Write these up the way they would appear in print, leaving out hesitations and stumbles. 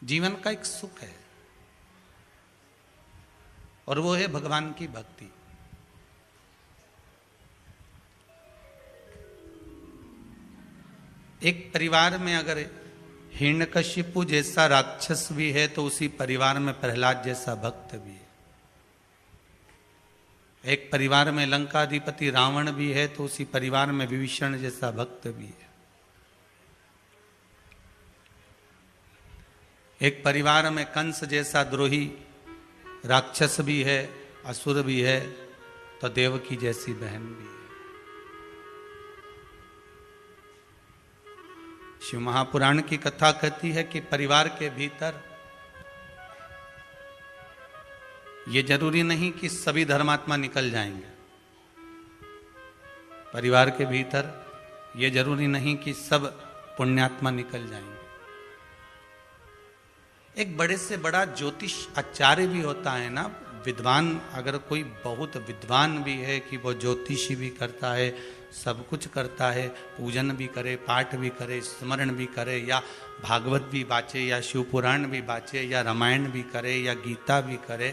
जीवन का एक सुख है, और वो है भगवान की भक्ति। एक परिवार में अगर हिरण्यकशिपु जैसा राक्षस भी है तो उसी परिवार में प्रहलाद जैसा भक्त भी है। एक परिवार में लंकाधिपति रावण भी है तो उसी परिवार में विभीषण जैसा भक्त भी है। एक परिवार में कंस जैसा द्रोही राक्षस भी है, असुर भी है, तो देवकी जैसी बहन भी है। शिव महापुराण की कथा कहती है कि परिवार के भीतर ये जरूरी नहीं कि सभी धर्मात्मा निकल जाएंगे। परिवार के भीतर ये जरूरी नहीं कि सब पुण्यात्मा निकल जाएंगे। एक बड़े से बड़ा ज्योतिष आचार्य भी होता है ना, विद्वान, अगर कोई बहुत विद्वान भी है कि वो ज्योतिषी भी करता है, सब कुछ करता है, पूजन भी करे, पाठ भी करे, स्मरण भी करे, या भागवत भी बाचे, या शिव पुराण भी बाचे, या रामायण भी करे, या गीता भी करे,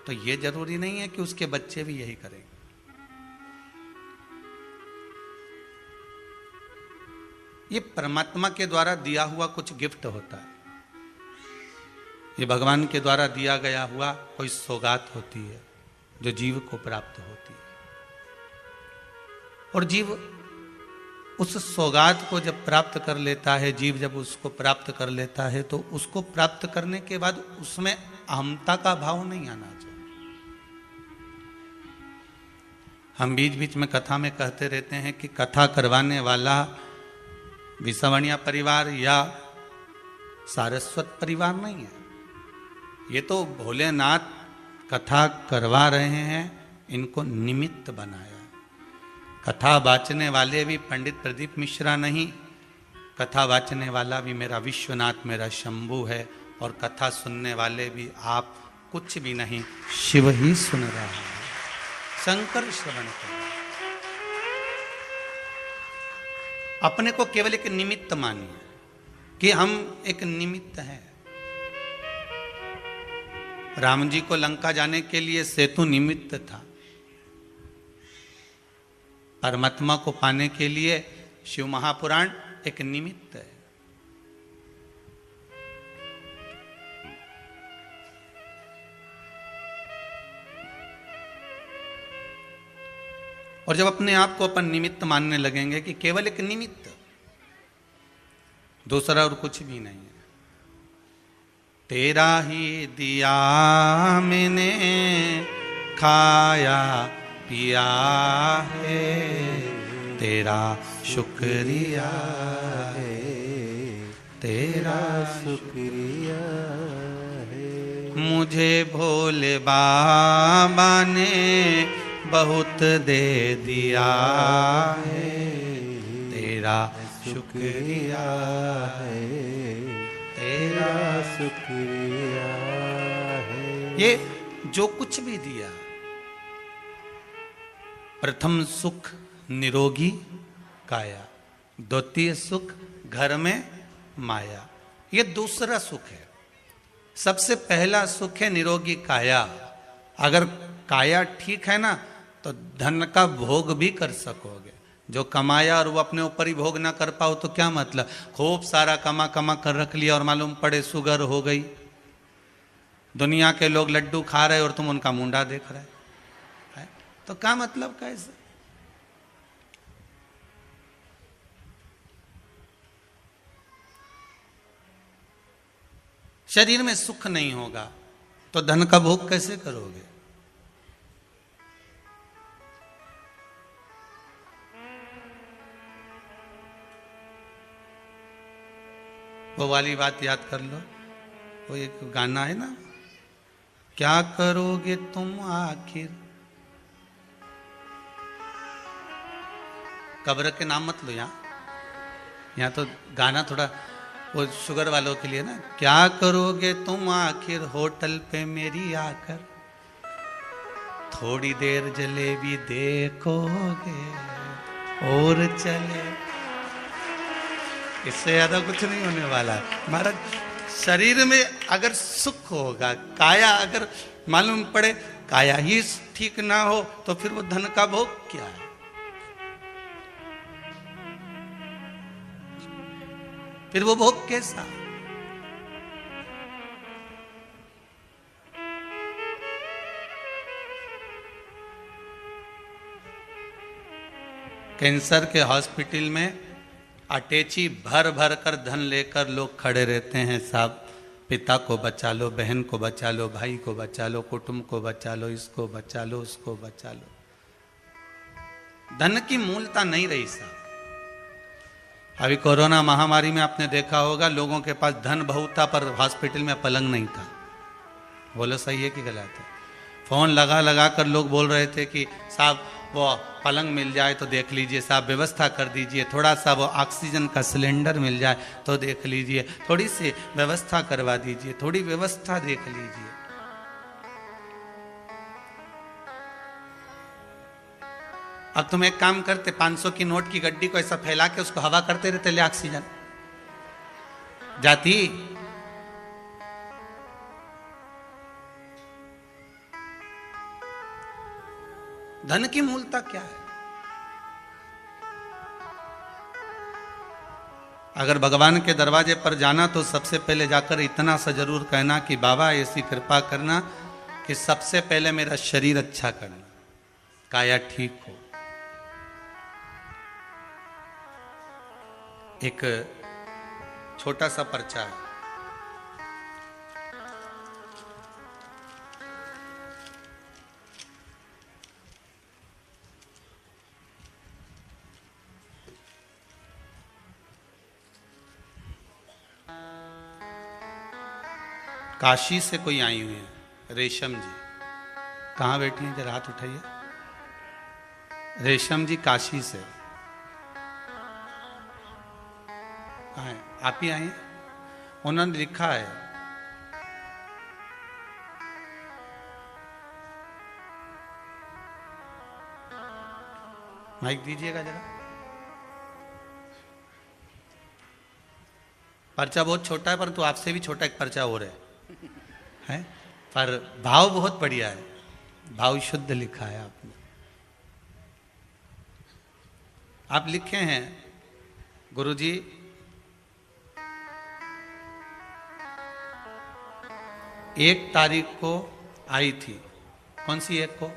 तो ये जरूरी नहीं है कि उसके बच्चे भी यही करें। ये परमात्मा के द्वारा दिया हुआ कुछ गिफ्ट होता है। ये भगवान के द्वारा दिया गया हुआ कोई सौगात होती है जो जीव को प्राप्त होती है। और जीव उस सौगात को जब प्राप्त कर लेता है, जीव जब उसको प्राप्त कर लेता है, तो उसको प्राप्त करने के बाद उसमें अहमता का भाव नहीं आना चाहिए। हम बीच बीच में कथा में कहते रहते हैं कि कथा करवाने वाला विसवणिया परिवार या सारस्वत परिवार नहीं है। ये तो भोलेनाथ कथा करवा रहे हैं, इनको निमित्त बनाया। कथा वाचने वाले भी पंडित प्रदीप मिश्रा नहीं, कथा वाचने वाला भी मेरा विश्वनाथ, मेरा शंभू है, और कथा सुनने वाले भी आप कुछ भी नहीं, शिव ही सुन रहा है, शंकर श्रवण कर। अपने को केवल एक निमित्त मानिए कि हम एक निमित्त हैं। राम जी को लंका जाने के लिए सेतु निमित्त था, परमात्मा को पाने के लिए शिव महापुराण एक निमित्त है। और जब अपने आप को अपन निमित्त मानने लगेंगे कि केवल एक निमित्त, दूसरा और कुछ भी नहीं है, तेरा ही दिया मैंने खाया पिया है, तेरा शुक्रिया है, तेरा शुक्रिया है। मुझे भोले बाबा ने बहुत दे दिया है, तेरा शुक्रिया है, तेरा शुक्रिया है। ये जो कुछ भी दिया, प्रथम सुख निरोगी काया, द्वितीय सुख घर में माया, ये दूसरा सुख है। सबसे पहला सुख है निरोगी काया। अगर काया ठीक है ना तो धन का भोग भी कर सकोगे। जो कमाया और वो अपने ऊपर ही भोग ना कर पाओ तो क्या मतलब, खूब सारा कमा कमा कर रख लिया और मालूम पड़े शुगर हो गई, दुनिया के लोग लड्डू खा रहे और तुम उनका मुंडा देख रहे है, तो क्या मतलब कैसे। शरीर में सुख नहीं होगा तो धन का भोग कैसे करोगे। वो वाली बात याद कर लो, वो एक गाना है ना, क्या करोगे तुम आखिर, कब्र के नाम मत लो यहाँ तो गाना थोड़ा वो शुगर वालों के लिए ना, क्या करोगे तुम आखिर होटल पे मेरी आकर, थोड़ी देर जलेबी देखोगे और चले, इससे ज्यादा कुछ नहीं होने वाला। महाराज शरीर में अगर सुख होगा, काया अगर मालूम पड़े काया ही ठीक ना हो, तो फिर वो धन का भोग क्या है? फिर वो भोग कैसा? कैंसर के हॉस्पिटल में अटैची भर भर कर धन लेकर लोग खड़े रहते हैं, साहब पिता को बचा लो, बहन को बचा लो, भाई को बचा लो, कुटुंब को बचा लो, इसको बचा लो, उसको बचा लो। धन की मूलता नहीं रही साहब। अभी कोरोना महामारी में आपने देखा होगा, लोगों के पास धन बहुत था पर हॉस्पिटल में पलंग नहीं था। बोलो सही है कि गलत है? फोन लगा लगा कर लोग बोल रहे थे कि साहब वो पलंग मिल जाए तो देख लीजिए, साहब व्यवस्था कर दीजिए, थोड़ा सा वो ऑक्सीजन का सिलेंडर मिल जाए तो देख लीजिए, थोड़ी सी व्यवस्था करवा दीजिए, थोड़ी व्यवस्था देख लीजिए। अब तुम एक काम करते, 500 की नोट की गड्डी को ऐसा फैला के उसको हवा करते रहते, ले ऑक्सीजन जाती। धन की मूलता क्या है? अगर भगवान के दरवाजे पर जाना तो सबसे पहले जाकर इतना सा जरूर कहना कि बाबा ऐसी कृपा करना कि सबसे पहले मेरा शरीर अच्छा करना, काया ठीक हो। एक छोटा सा पर्चा है, काशी से कोई आई हुई है, रेशम जी। कहाँ बैठी हैं? जरा हाथ उठाइए। रेशम जी काशी से। कहाँ है? आप ही आई हैं? उन्होंने लिखा है, माइक दीजिएगा जरा। पर्चा बहुत छोटा है, परंतु आपसे भी छोटा एक पर्चा और है, पर भाव बहुत बढ़िया है, भाव शुद्ध लिखा है आपने। आप लिखे हैं, गुरुजी एक तारीख को आई थी। कौन सी एक को?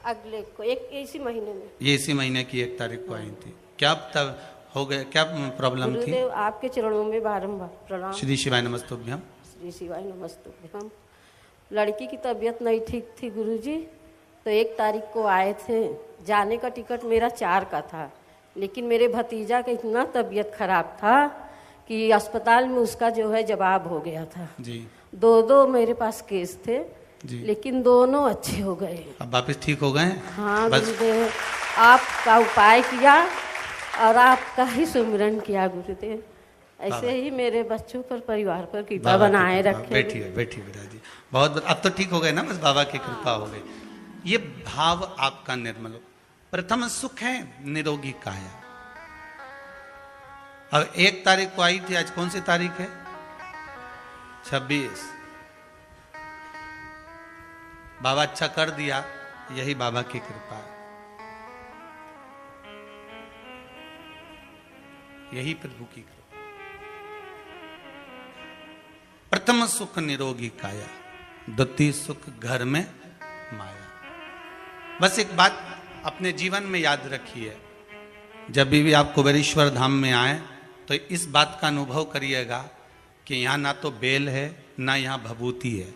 अगले को, एक इसी महीने में। ये इसी महीने की 1 तारीख को आई थी। क्या तब हो गया, क्या प्रॉब्लम थी? गुरुदेव आपके चरणों में बारंबार प्रणाम। श्री शिवाय नमस्तुभ्यम। श्री शिवाय नमस्तुभ्यम। लड़की की तबीयत नहीं ठीक थी गुरुजी, तो 1 तारीख को आए थे। जाने का टिकट मेरा 4 का था, लेकिन मेरे भतीजा का इतना तबीयत खराब था कि अस्पताल में उसका जो है जवाब हो गया था जी। 2 मेरे पास केस थे जी, लेकिन दोनों अच्छे हो गए। अब वापस ठीक हो गए? हाँ गुरुदेव, आपका उपाय किया और आपका ही सुमिरन किया गुरुदेव। ऐसे ही मेरे बच्चों पर, परिवार पर कृपा बनाए रखे। बैठिए बैठिए बिराजी। बहुत अब तो ठीक हो गए ना, बस बाबा की कृपा हो गई। ये भाव आपका निर्मल हो। प्रथम सुख है निरोगी काया। अब 1 तारीख को आई थी, आज कौन सी तारीख है? 26। बाबा अच्छा कर दिया, यही बाबा की कृपा है, यही प्रभु की कृपा। प्रथम सुख निरोगी काया, द्वितीय सुख घर में माया। बस एक बात अपने जीवन में याद रखिए, जब भी आप कुबेरेश्वर धाम में आए तो इस बात का अनुभव करिएगा कि यहाँ ना तो बेल है, ना यहाँ भभूति है,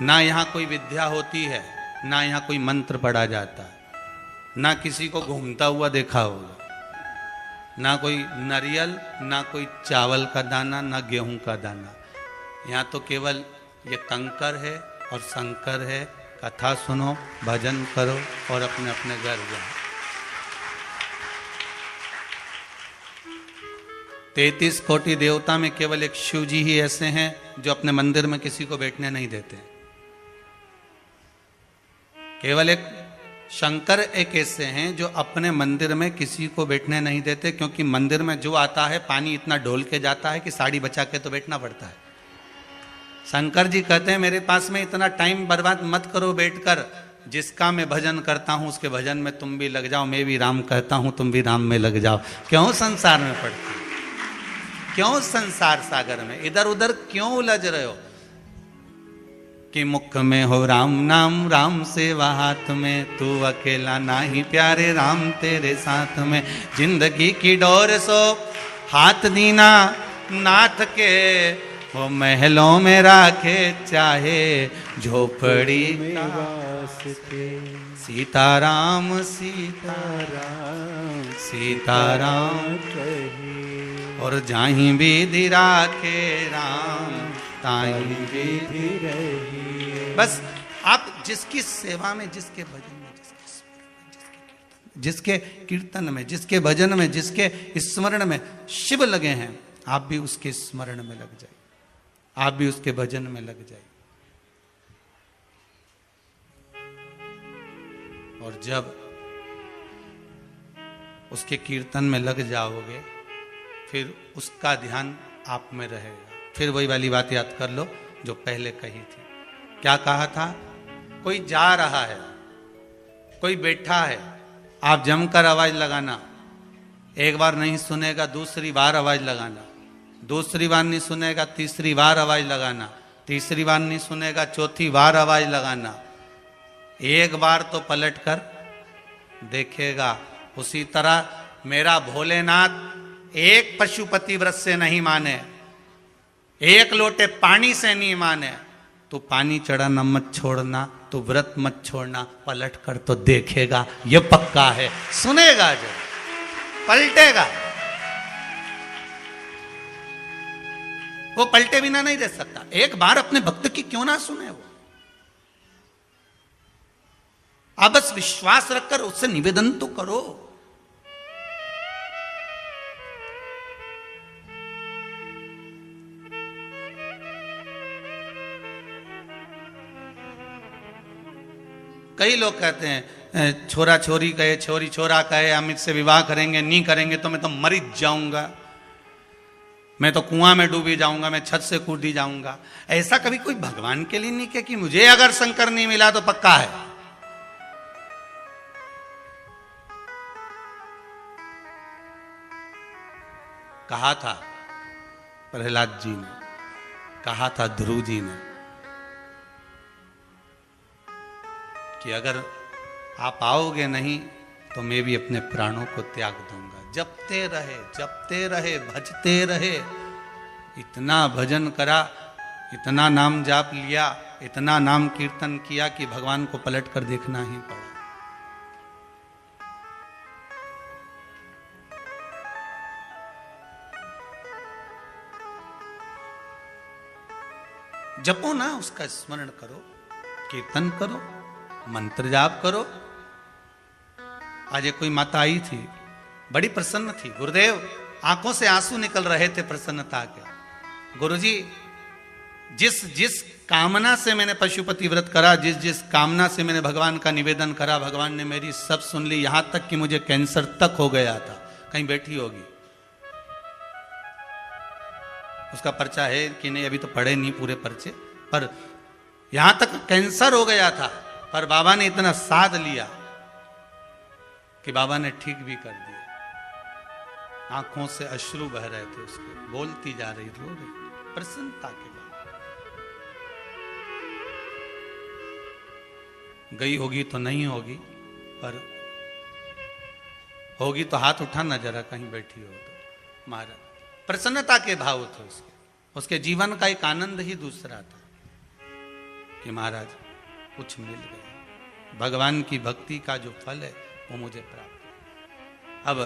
ना यहाँ कोई विद्या होती है, ना यहाँ कोई मंत्र पढ़ा जाता है, ना किसी को घूमता हुआ देखा होगा, ना कोई नारियल, ना कोई चावल का दाना, ना गेहूं का दाना। यहाँ तो केवल ये कंकर है और शंकर है। कथा सुनो, भजन करो और अपने अपने घर जाओ। 33 कोटि देवता में केवल एक शिव जी ही ऐसे हैं जो अपने मंदिर में किसी को बैठने नहीं देते। केवल एक शंकर एक ऐसे हैं जो अपने मंदिर में किसी को बैठने नहीं देते, क्योंकि मंदिर में जो आता है पानी इतना ढोल के जाता है कि साड़ी बचा के तो बैठना पड़ता है। शंकर जी कहते हैं मेरे पास में इतना टाइम बर्बाद मत करो बैठकर, जिसका मैं भजन करता हूं उसके भजन में तुम भी लग जाओ, मैं भी राम कहता हूं तुम भी राम में लग जाओ। क्यों संसार में पड़ते हो? क्यों संसार सागर में इधर उधर क्यों उलझ रहे हो? कि मुख में हो राम नाम, राम सेवा हाथ में, तू अकेला नाही प्यारे राम तेरे साथ में। जिंदगी की डोर सो हाथ दीना नाथ के, वो महलों में राखे चाहे झोपड़ी में वास्ते। सीताराम सीताराम सीताराम और जाहि विधि राखे राम ताहि विधि रही। बस आप जिसकी सेवा में, जिसके भजन में, जिसके कीर्तन में, जिसके भजन में, जिसके स्मरण में शिव लगे हैं, आप भी उसके स्मरण में लग जाइए, आप भी उसके भजन में लग जाइए। और जब उसके कीर्तन में लग जाओगे फिर उसका ध्यान आप में रहेगा। फिर वही वाली बात याद कर लो जो पहले कही थी। क्या कहा था? कोई जा रहा है, कोई बैठा है, आप जमकर आवाज लगाना। एक बार नहीं सुनेगा दूसरी बार आवाज लगाना, दूसरी बार नहीं सुनेगा तीसरी बार आवाज लगाना, तीसरी बार नहीं सुनेगा चौथी बार आवाज लगाना। एक बार तो पलट कर देखेगा। उसी तरह मेरा भोलेनाथ एक पशुपति व्रत से नहीं माने, एक लोटे पानी से नहीं माने। तो पानी चढ़ाना मत छोड़ना, तो व्रत मत छोड़ना, पलट कर तो देखेगा, ये पक्का है। सुनेगा जो पलटेगा, वो पलटे बिना नहीं रह सकता। एक बार अपने भक्त की क्यों ना सुने वो? आप बस विश्वास रखकर उससे निवेदन तो करो। कई लोग कहते हैं छोरा छोरी कहे, छोरी छोरा कहे, हम इससे विवाह करेंगे, नहीं करेंगे तो मैं तो मर जाऊंगा, मैं तो कुआं में डूबी जाऊंगा, मैं छत से कूदी जाऊंगा। ऐसा कभी कोई भगवान के लिए नहीं कहे कि मुझे अगर शंकर नहीं मिला तो पक्का है। कहा था प्रहलाद जी ने, कहा था ध्रुव जी ने कि अगर आप आओगे नहीं तो मैं भी अपने प्राणों को त्याग दूंगा। जपते रहे भजते रहे। इतना भजन करा, इतना नाम जाप लिया, इतना नाम कीर्तन किया कि भगवान को पलट कर देखना ही पड़ा। जपो ना, उसका स्मरण करो, कीर्तन करो, मंत्र जाप करो। आज एक कोई माता आई थी, बड़ी प्रसन्न थी। गुरुदेव, आंखों से आंसू निकल रहे थे प्रसन्नता के। गुरुजी, जिस जिस कामना से मैंने पशुपति व्रत करा, जिस जिस कामना से मैंने भगवान का निवेदन करा, भगवान ने मेरी सब सुन ली। यहां तक कि मुझे कैंसर तक हो गया था। कहीं बैठी होगी, उसका पर्चा है कि नहीं अभी तो पढ़े नहीं पूरे पर्चे, पर यहां तक कैंसर हो गया था, पर बाबा ने इतना साथ लिया कि बाबा ने ठीक भी कर दिया। आंखों से अश्रु बह रहे थे उसके, बोलती जा रही, रो रही प्रसन्नता के बाद। गई होगी तो नहीं होगी, पर होगी तो हाथ उठाना जरा, कहीं बैठी हो तो। महाराज प्रसन्नता के भाव थे उसके जीवन का एक आनंद ही दूसरा था कि महाराज कुछ मिल गया। भगवान की भक्ति का जो फल है वो मुझे प्राप्त। अब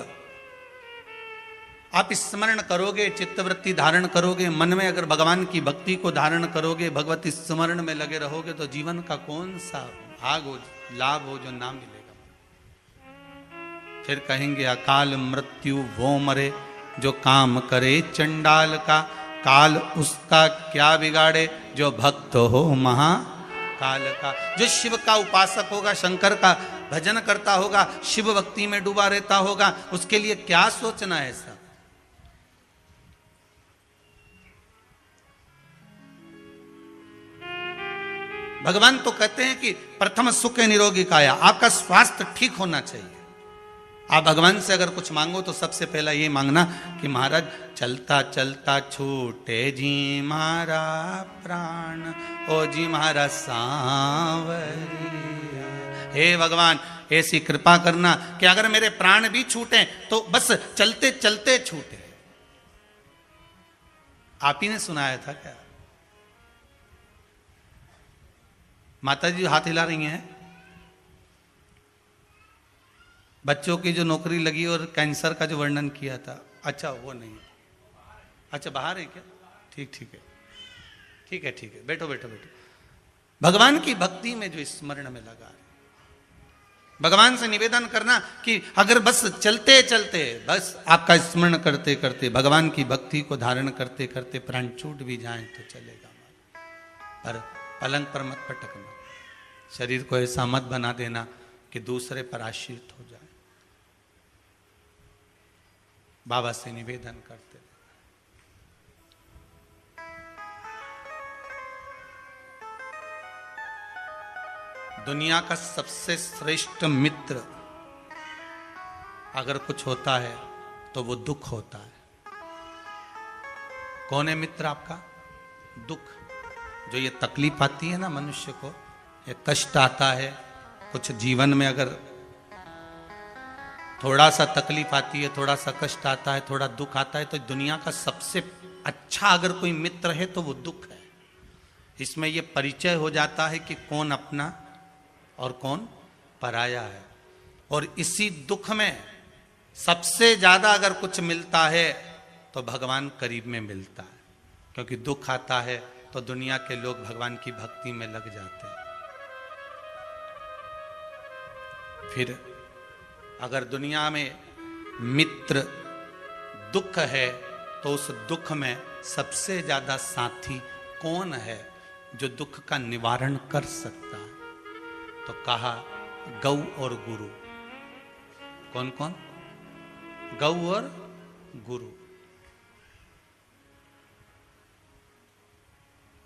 आप स्मरण करोगे, चित्तवृत्ति धारण करोगे, मन में अगर भगवान की भक्ति को धारण करोगे, भगवत स्मरण में लगे रहोगे, तो जीवन का कौन सा भाग हो, लाभ हो जो ना मिलेगा। फिर कहेंगे अकाल मृत्यु वो मरे जो काम करे चंडाल का, काल उसका क्या बिगाड़े जो भक्त हो महाकाल का। जो शिव का उपासक होगा, शंकर का भजन करता होगा, शिव भक्ति में डूबा रहता होगा, उसके लिए क्या सोचना है ऐसा। भगवान तो कहते हैं कि प्रथम सुख निरोगी काया, आपका स्वास्थ्य ठीक होना चाहिए। आप भगवान से अगर कुछ मांगो तो सबसे पहला ये मांगना कि महाराज चलता चलता छूटे जी मारा प्राण, ओ जी महारा सांवरिया। हे भगवान ऐसी कृपा करना कि अगर मेरे प्राण भी छूटे तो बस चलते चलते छूटे। आप ही ने सुनाया था क्या? माता जी हाथ हिला रही हैं। बच्चों की जो नौकरी लगी और कैंसर का जो वर्णन किया था, अच्छा वो नहीं, अच्छा बाहर है क्या? ठीक ठीक है, ठीक है, ठीक है, बैठो बैठो बैठो। भगवान की भक्ति में जो स्मरण में लगा है, भगवान से निवेदन करना कि अगर बस चलते चलते, बस आपका स्मरण करते करते, भगवान की भक्ति को धारण करते करते प्राण छूट भी जाए तो चलेगा, पर पलंग पर मत पटकना, शरीर को ऐसा मत बना देना कि दूसरे पर आश्रित हो जाए। बाबा से निवेदन करते। दुनिया का सबसे श्रेष्ठ मित्र अगर कुछ होता है तो वो दुख होता है। कौन है मित्र आपका? दुख। जो ये तकलीफ आती है ना मनुष्य को, ये कष्ट आता है, कुछ जीवन में अगर थोड़ा सा तकलीफ आती है, थोड़ा सा कष्ट आता है, थोड़ा दुख आता है, तो दुनिया का सबसे अच्छा अगर कोई मित्र है तो वो दुख है। इसमें ये परिचय हो जाता है कि कौन अपना और कौन पराया है। और इसी दुख में सबसे ज्यादा अगर कुछ मिलता है तो भगवान करीब में मिलता है, क्योंकि दुख आता है तो दुनिया के लोग भगवान की भक्ति में लग जाते हैं। फिर अगर दुनिया में मित्र दुख है तो उस दुख में सबसे ज्यादा साथी कौन है जो दुख का निवारण कर सकता है? तो कहा गौ और गुरु। कौन कौन? गौ और गुरु।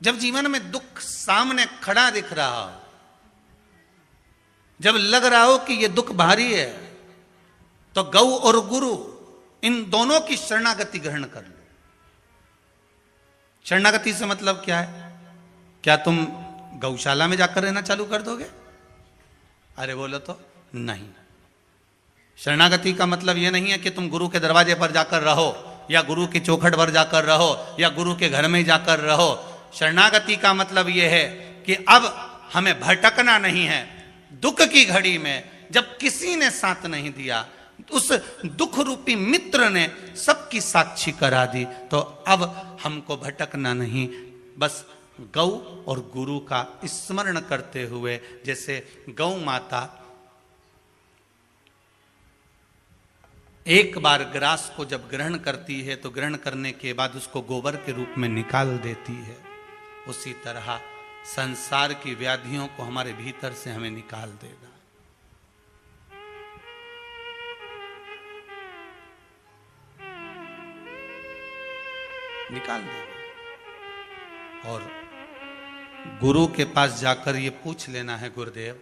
जब जीवन में दुख सामने खड़ा दिख रहा हो, जब लग रहा हो कि यह दुख भारी है, तो गौ और गुरु इन दोनों की शरणागति ग्रहण कर लो। शरणागति से मतलब क्या है? क्या तुम गौशाला में जाकर रहना चालू कर दोगे? अरे बोलो तो नहीं। शरणागति का मतलब यह नहीं है कि तुम गुरु के दरवाजे पर जाकर रहो, या गुरु की चौखट पर जाकर रहो, या गुरु के घर में जाकर रहो। शरणागति का मतलब यह है कि अब हमें भटकना नहीं है। दुख की घड़ी में जब किसी ने साथ नहीं दिया, उस दुख रूपी मित्र ने सबकी साक्षी करा दी, तो अब हमको भटकना नहीं, बस गौ और गुरु का स्मरण करते हुए, जैसे गौ माता एक बार ग्रास को जब ग्रहण करती है तो ग्रहण करने के बाद उसको गोबर के रूप में निकाल देती है, उसी तरह संसार की व्याधियों को हमारे भीतर से हमें निकाल देगा। निकाल देगा। और गुरु के पास जाकर ये पूछ लेना है, गुरुदेव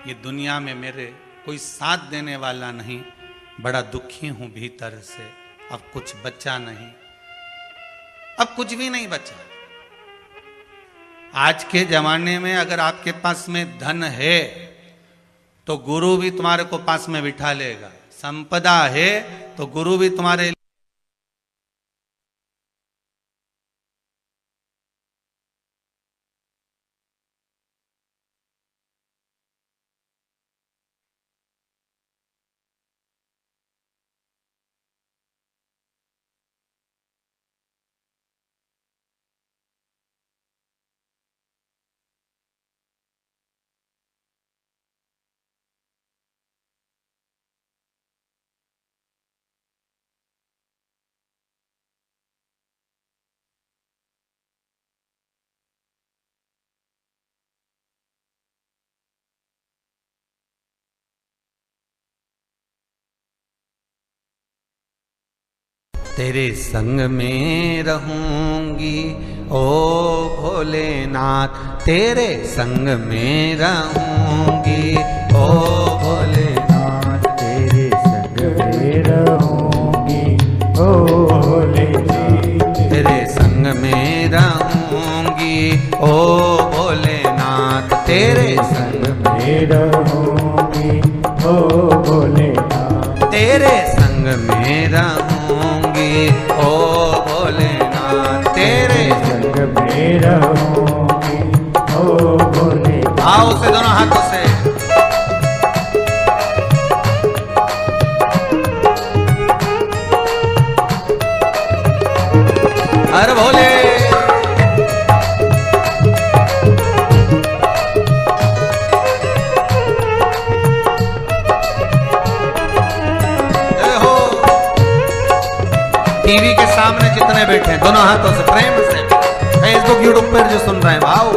ये दुनिया में मेरे कोई साथ देने वाला नहीं, बड़ा दुखी हूं भीतर से, अब कुछ बचा नहीं, अब कुछ भी नहीं बचा। आज के जमाने में अगर आपके पास में धन है तो गुरु भी तुम्हारे को पास में बिठा लेगा, संपदा है तो गुरु भी तुम्हारे तेरे संग में रहूंगी ओ भोले भोलेनाथ तेरे संग में रहूंगी, ओ भोलेनाथ तेरे संग में रहूंगी, ओ भोलेनाथ तेरे संग में रहूंगी, ओ भोलेनाथ तेरे संग में रहूंगी, ओ भोलेनाथ तेरे संग में रहूंगी, ओ भोलेनाथ तेरे संग में रहूंगी, ओ भोलेनाथ। आओ से दोनों हाथों से हर भोले। जय हो। टीवी के सामने जितने बैठे हैं दोनों हाथों से प्रेम से, फेसबुक यूट्यूब पर जो सुन रहे हैं भाव,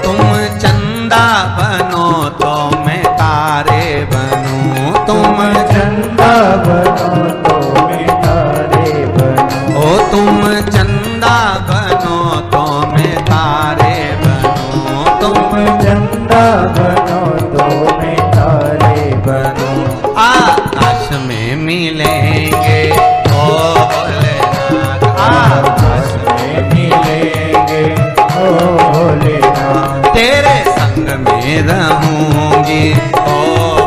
तुम चंदा बनो तो मैं तारे बनूं, तुम चंदा बनो तो मैं तारे बनूं, ओ तुम चंदा बनो तो मैं तारे बनूं, तुम चंदा बनो तो मैं तारे बनूं। आकाश में मिलेंगे, ओ भोलेनाथ आकाश में मिलेंगे, ओ भोलेनाथ तेरे संग में रहूंगी, ओ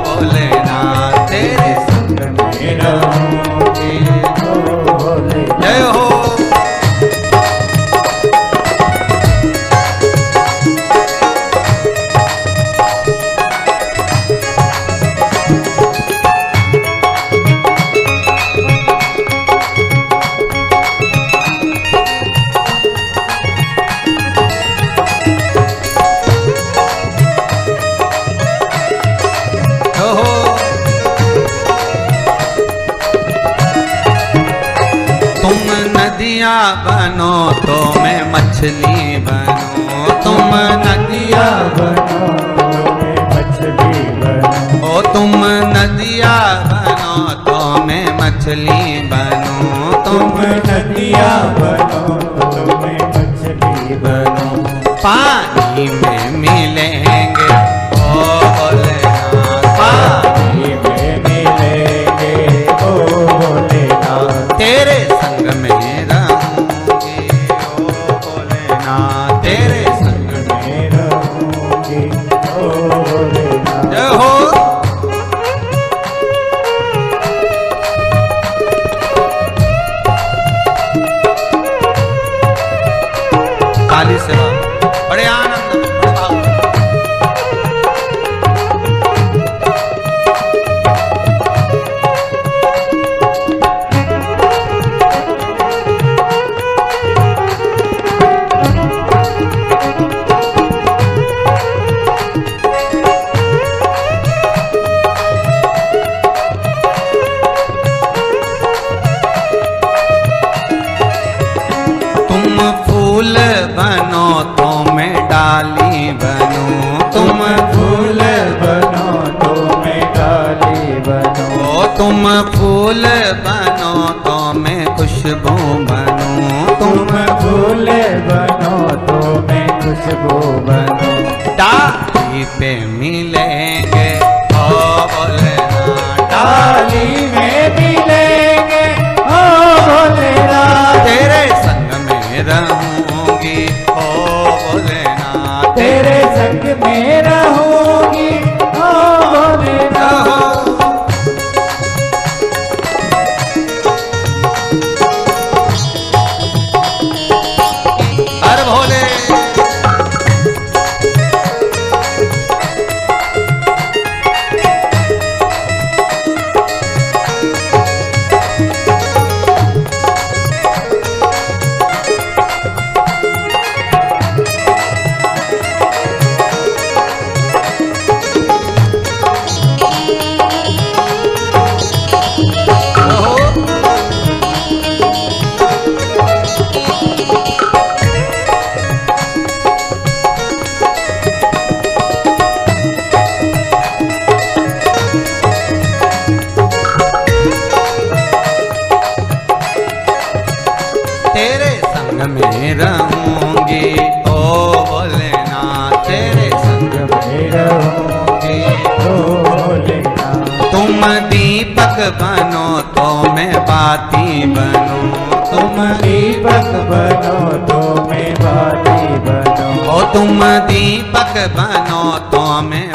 भोलेनाथ तेरे संग में रहूंगी, ओ भोलेनाथ। जय हो। तुम नदियाँ बनो तो मैं मछली बनूं, तुम नदियाँ बनो तो मैं मछली बनूं, ओ तुम नदियाँ बनो तो मैं मछली बनूं, तुम नदिया बनो तो मैं मछली बनूं। पानी में मिलेंगे, ओ भोलेनाथ पानी में मिलेंगे, ओ भोलेनाथ तेरे संग में रहूंगी, ओ भोलेनाथ तेरे संग में। में रहूंगी, ओ भोलेनाथ। जय हो। काली सेवा बड़े आनंद में, बड़े भाव में। तुम फूल बनो तो मैं डाली बनूं, तुम फूल बनो तो मैं डाली बनूं, ओ तुम फूल बनो तो मैं खुशबू बनूं, तुम फूल बनो तो मैं खुशबू बनूं। डाली पे मिलेंगे, ओ भोलेनाथ डाली में मिलेंगे, ओ भोलेनाथ तेरे संग में रहूंगी, ओ भोलेनाथ तेरे संग में रहूंगी, ओ भोलेनाथ। हर भोले। संग में रहूंगी, ओ भोलेनाथ तेरे संग में रहूंगी, ओ भोलेनाथ। तुम दीपक बनो तो मैं बाती बनूं, तुम दीपक बनो तो मैं बाती बनो, ओ तुम दीपक बनो तो मैं।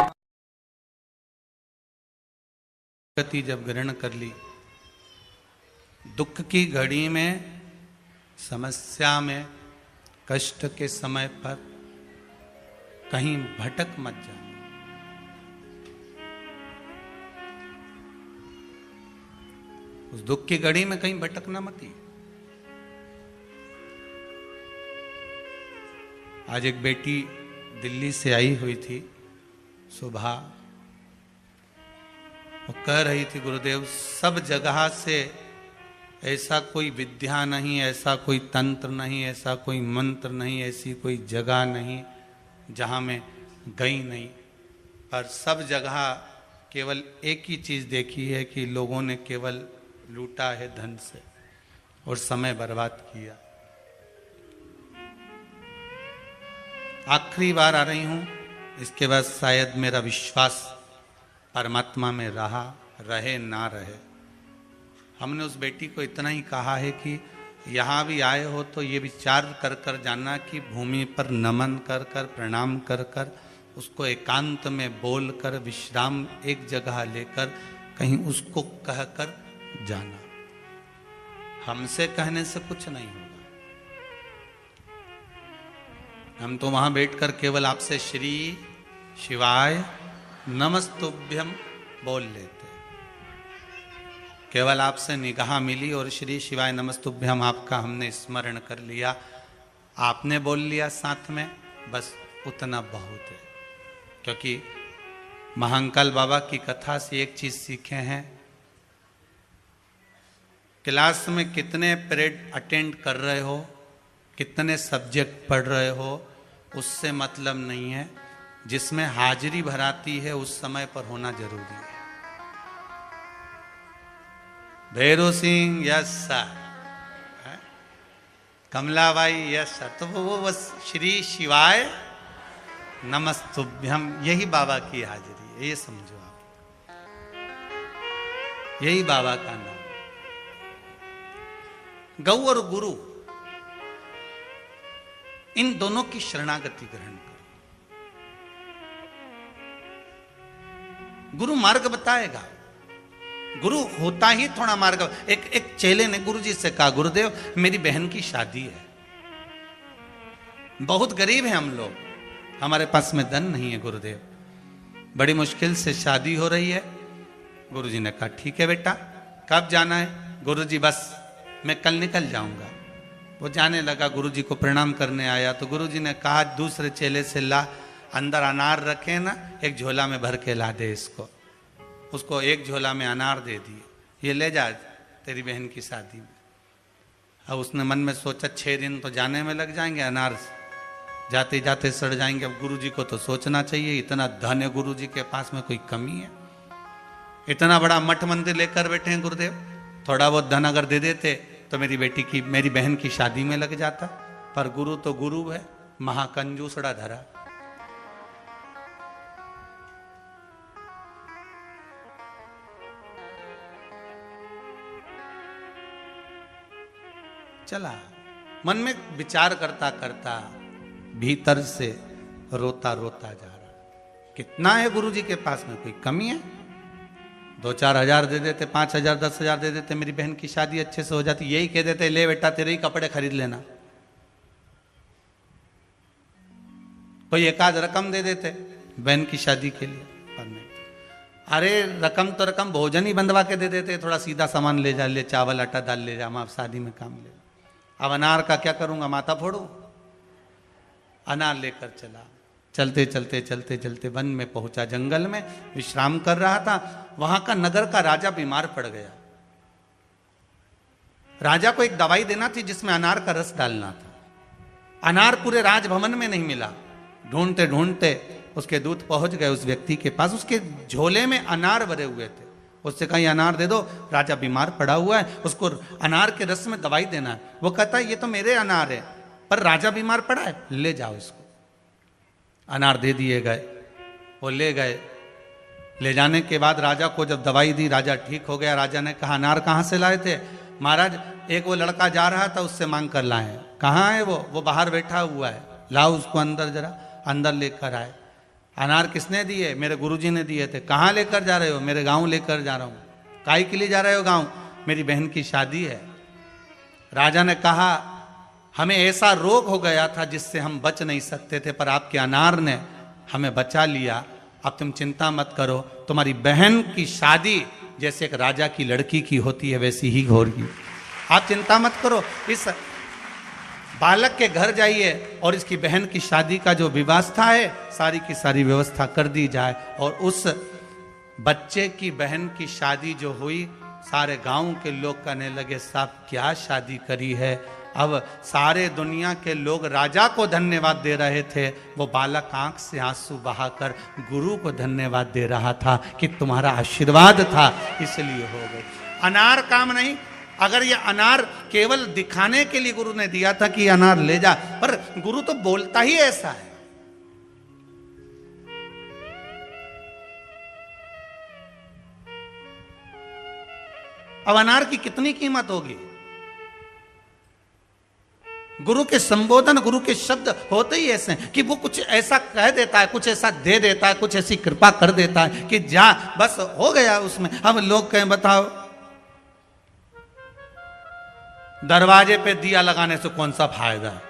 गति जब ग्रहण कर ली, दुख की घड़ी में, समस्या में, कष्ट के समय पर कहीं भटक मत जाना। उस दुख की घड़ी में कहीं भटकना मत ही। आज एक बेटी दिल्ली से आई हुई थी सुबह, वो कह रही थी गुरुदेव सब जगह से ऐसा कोई विद्या नहीं, ऐसा कोई तंत्र नहीं, ऐसा कोई मंत्र नहीं, ऐसी कोई जगह नहीं जहाँ मैं गई नहीं, पर सब जगह केवल एक ही चीज़ देखी है कि लोगों ने केवल लूटा है धन से और समय बर्बाद किया। आखिरी बार आ रही हूँ, इसके बाद शायद मेरा विश्वास परमात्मा में रहे ना रहे। हमने उस बेटी को इतना ही कहा है कि यहाँ भी आए हो तो ये विचार कर कर जाना कि भूमि पर नमन कर कर, प्रणाम कर कर, उसको एकांत में बोल कर, विश्राम एक जगह लेकर कहीं उसको कह कर जाना। हमसे कहने से कुछ नहीं होगा। हम तो वहां बैठकर केवल आपसे श्री शिवाय नमस्तुभ्यम बोल लेते, केवल आपसे निगाह मिली और श्री शिवाय नमस्तुभ्यम आपका हमने स्मरण कर लिया, आपने बोल लिया साथ में, बस उतना बहुत है। क्योंकि महाकाल बाबा की कथा से एक चीज सीखे हैं, क्लास में कितने पीरियड अटेंड कर रहे हो, कितने सब्जेक्ट पढ़ रहे हो, उससे मतलब नहीं है। जिसमें हाजिरी भराती है उस समय पर होना जरूरी है। Bhairu Singh yes sir, Kamlabai yes sir, तो वो बस श्री शिवाय नमस्तुभ्यम, यही बाबा की हाजिरी है, ये समझो आप, यही बाबा का नाम। गौ और गुरु इन दोनों की शरणागति ग्रहण करो। गुरु मार्ग बताएगा, गुरु होता ही थोड़ा मार्ग। एक चेले ने गुरुजी से कहा, गुरुदेव मेरी बहन की शादी है, बहुत गरीब है हम लोग, हमारे पास में धन नहीं है गुरुदेव, बड़ी मुश्किल से शादी हो रही है। गुरुजी ने कहा ठीक है बेटा, कब जाना है? गुरुजी बस मैं कल निकल जाऊंगा। वो जाने लगा, गुरुजी को प्रणाम करने आया तो गुरुजी ने कहा दूसरे चेले से ला, अंदर अनार रखे ना, एक झोला में भर के ला दे इसको। उसको एक झोला में अनार दे दिए, ये ले जा तेरी बहन की शादी में। अब उसने मन में सोचा 6 दिन तो जाने में लग जाएंगे, अनार जाते जाते सड़ जाएंगे। अब गुरुजी को तो सोचना चाहिए, इतना धन है गुरुजी के पास में, कोई कमी है? इतना बड़ा मठ मंदिर लेकर बैठे हैं गुरुदेव, थोड़ा बहुत धन अगर दे देते तो मेरी बहन की शादी में लग जाता। पर गुरु तो गुरु है, महाकंजूसड़ा धरा। चला, मन में विचार करता करता भीतर से रोता रोता जा रहा। कितना है गुरुजी के पास में, कोई कमी है? 2-4 हजार दे देते, 5 हजार 10 हजार दे देते, मेरी बहन की शादी अच्छे से हो जाती। यही कह देते ले बेटा तेरे ही कपड़े खरीद लेना। कोई एक आध रकम दे देते बहन की शादी के लिए, पर नहीं। अरे रकम तो रकम, भोजन ही बंधवा के दे देते, थोड़ा सीधा सामान ले जा, ले चावल आटा दाल ले जा, हम आप शादी में काम ले। अब अनार का क्या करूंगा, माथा फोड़ू? अनार लेकर चला, चलते चलते चलते चलते वन में पहुंचा, जंगल में विश्राम कर रहा था। वहां का नगर का राजा बीमार पड़ गया। राजा को एक दवाई देना थी जिसमें अनार का रस डालना था। अनार पूरे राजभवन में नहीं मिला। ढूंढते ढूंढते उसके दूत पहुंच गए उस व्यक्ति के पास, उसके झोले में अनार भरे हुए थे। उससे कहीं अनार दे दो, राजा बीमार पड़ा हुआ है, उसको अनार के रस में दवाई देना है। वो कहता है ये तो मेरे अनार है, पर राजा बीमार पड़ा है, ले जाओ इसको। अनार दे दिए गए, वो ले गए। ले जाने के बाद राजा को जब दवाई दी, राजा ठीक हो गया। राजा ने कहा अनार कहाँ से लाए थे? महाराज एक वो लड़का जा रहा था, उससे मांग कर लाए। कहाँ है वो बाहर बैठा हुआ है, लाओ उसको अंदर जरा। अंदर लेकर आए। अनार किसने दिए? मेरे गुरुजी ने दिए थे। कहाँ लेकर जा रहे हो? मेरे गांव लेकर जा रहा हूँ। काहे के लिए जा रहे हो गांव? मेरी बहन की शादी है। राजा ने कहा हमें ऐसा रोग हो गया था जिससे हम बच नहीं सकते थे, पर आपके अनार ने हमें बचा लिया। अब तुम चिंता मत करो, तुम्हारी बहन की शादी जैसे एक राजा की लड़की की होती है वैसी ही होगी। आप चिंता मत करो, इस बालक के घर जाइए और इसकी बहन की शादी का जो व्यवस्था है सारी की सारी व्यवस्था कर दी जाए। और उस बच्चे की बहन की शादी जो हुई, सारे गांव के लोग कहने लगे साहब क्या शादी करी है। अब सारे दुनिया के लोग राजा को धन्यवाद दे रहे थे, वो बालक आंख से आंसू बहाकर गुरु को धन्यवाद दे रहा था कि तुम्हारा आशीर्वाद था इसलिए हो गई। अनार काम नहीं, अगर ये अनार केवल दिखाने के लिए गुरु ने दिया था कि अनार ले जा, पर गुरु तो बोलता ही ऐसा है। अब अनार की कितनी कीमत होगी? गुरु के संबोधन, गुरु के शब्द होते ही ऐसे हैं कि वो कुछ ऐसा कह देता है, कुछ ऐसा दे देता है, कुछ ऐसी कृपा कर देता है कि जा बस हो गया उसमें। अब लोग कहें बताओ दरवाजे पे दिया लगाने से कौन सा फायदा है?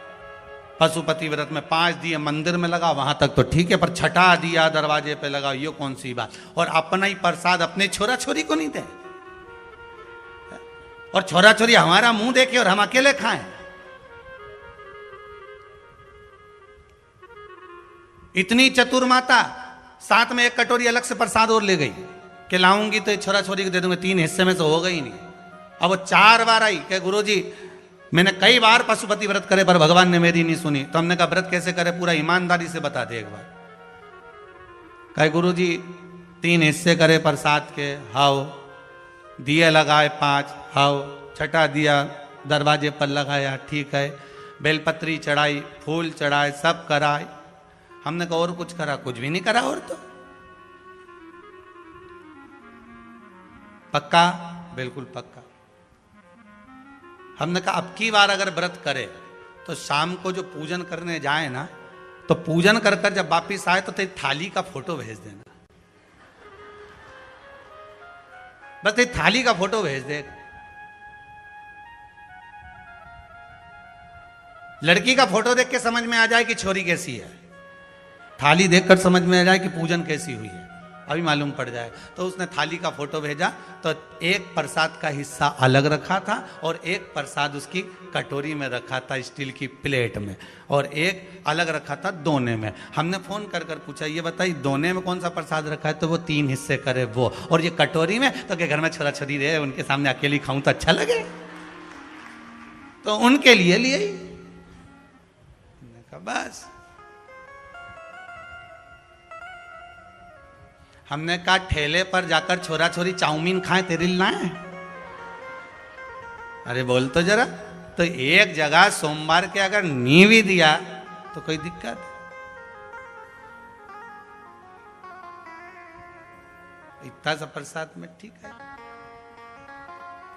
पशुपति व्रत में 5 दिए मंदिर में लगा, वहां तक तो ठीक है, पर छठा दिया दरवाजे पे लगा, ये कौन सी बात? और अपना ही प्रसाद अपने छोरा छोरी को नहीं दे, और छोरा छोरी हमारा मुंह देखे और हम अकेले खाएं। इतनी चतुर माता साथ में एक कटोरी अलग से प्रसाद और ले गई कि लाऊंगी तो छोरा छोरी को दे दूंगी, 3 हिस्से में से होगा ही नहीं। अब वो 4 बार आई कि गुरुजी मैंने कई बार पशुपति व्रत करे पर भगवान ने मेरी नहीं सुनी। तो हमने कहा व्रत कैसे करे, पूरा ईमानदारी से बता दे एक बार। कहे गुरुजी 3 हिस्से करे प्रसाद के, हाओ दिए लगाए 5, हाओ छठा दिया दरवाजे पर लगाया, ठीक है, बेलपत्री चढ़ाई, फूल चढ़ाए, सब कराए। हमने कहा और कुछ करा? कुछ भी नहीं करा। और तो पक्का? बिल्कुल पक्का। हमने कहा अब की बार अगर व्रत करे तो शाम को जो पूजन करने जाए ना, तो पूजन कर कर जब वापिस आए तो तेरी थाली का फोटो भेज देना, बस तेरी थाली का फोटो भेज दे। लड़की का फोटो देख के समझ में आ जाए कि छोरी कैसी है, थाली देखकर समझ में आ जाए कि पूजन कैसी हुई है, अभी मालूम पड़ जाए। तो उसने थाली का फोटो भेजा, तो एक प्रसाद का हिस्सा अलग रखा था और एक प्रसाद उसकी कटोरी में रखा था स्टील की प्लेट में, और एक अलग रखा था दोने में। हमने फोन कर कर पूछा ये बताइए दोने में कौन सा प्रसाद रखा है? तो वो 3 हिस्से करे वो, और ये कटोरी में तो के घर में छोरा छोरी रहे, उनके सामने अकेली खाऊं तो अच्छा लगे, तो उनके लिए लिए ही। बस हमने कहा ठेले पर जाकर छोरा छोरी चाउमीन खाएं तेरे लिए लाए? अरे बोल तो जरा। तो एक जगह सोमवार के अगर नी भी दिया तो कोई दिक्कत? इतना सा प्रसाद में ठीक है।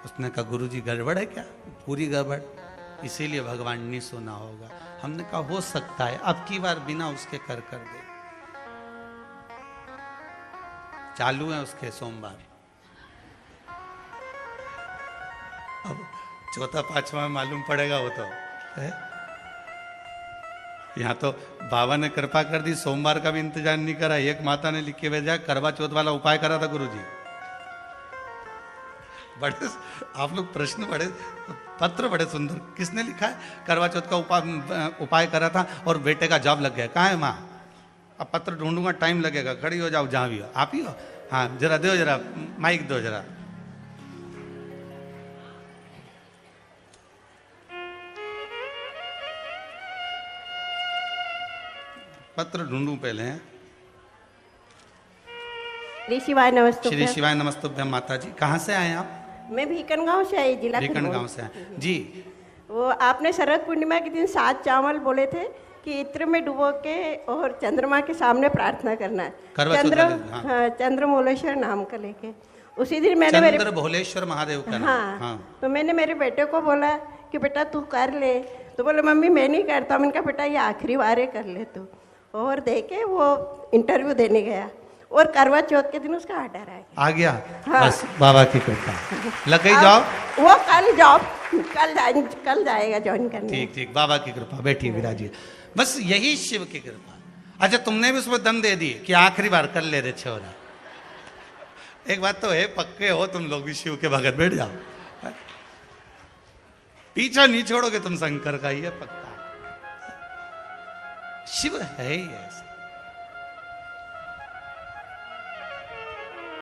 उसने कहा गुरुजी गड़बड़ है क्या? पूरी गड़बड़, इसीलिए भगवान नहीं सुना होगा। हमने कहा हो सकता है, अब की बार बिना उसके कर दे। चालू है उसके सोमवार, अब 4था 5वां में मालूम पड़ेगा वो तो है। यहाँ तो बाबा ने कृपा कर दी, सोमवार का भी इंतजार नहीं करा। एक माता ने लिख के भेजा करवा चौथ वाला उपाय करा था गुरुजी। बड़े आप लोग प्रश्न, बड़े पत्र बड़े सुंदर। किसने लिखा है? करवा चौथ का उपाय करा था और बेटे का जॉब लग गया। कहाँ है माँ? अब पत्र ढूंढूंगा, टाइम लगेगा, खड़ी हो जाओ जहां भी हो। आप ही हो? हाँ जरा दो, जरा माइक दो जरा। पत्र ढूंढूं पहले। श्री शिवाय नमस्ते। श्री शिवाय नमस्तुभ्यम माता जी। कहाँ से आए आप? मैं भीकन गांव से आई, जिला भीकन खरगोन। गांव से आए जी। वो आपने शरद पूर्णिमा के दिन 7 चावल बोले थे कि इत्र में डुबो के और चंद्रमा के सामने प्रार्थना करना है। करवा चौथ वाले दिन, हाँ। हाँ, चंद्रमौलेश्वर नाम का लेके उसी दिन मैंने मेरे चंद्र भोलेश्वर महादेव का नाम। हाँ, हाँ। तो मैंने मेरे बेटे को बोला कि बेटा तू कर ले, तो बोले मम्मी मैं नहीं करता। मैंने कहा बेटा ये आखिरी बार है, कर ले तू। और देके वो इंटरव्यू देने गया और करवा चौथ के दिन उसका ऑर्डर आ गया। हाँ। बस बाबा की कृपा। लग गई जॉब? वो कल जॉब कल जाएगा ज्वाइन करने। ठीक ठीक, बाबा की कृपा। बैठिए विराजिए। बस यही शिव की कृपा। अच्छा, तुमने भी उसमें दम दे दी कि आखिरी बार कर ले रे छोरा। एक बात तो है, पक्के हो तुम लोग भी शिव के भगत, बैठ जाओ। पीछा नहीं छोड़ोगे तुम शंकर का, ये पक्का। शिव है ही ऐसा।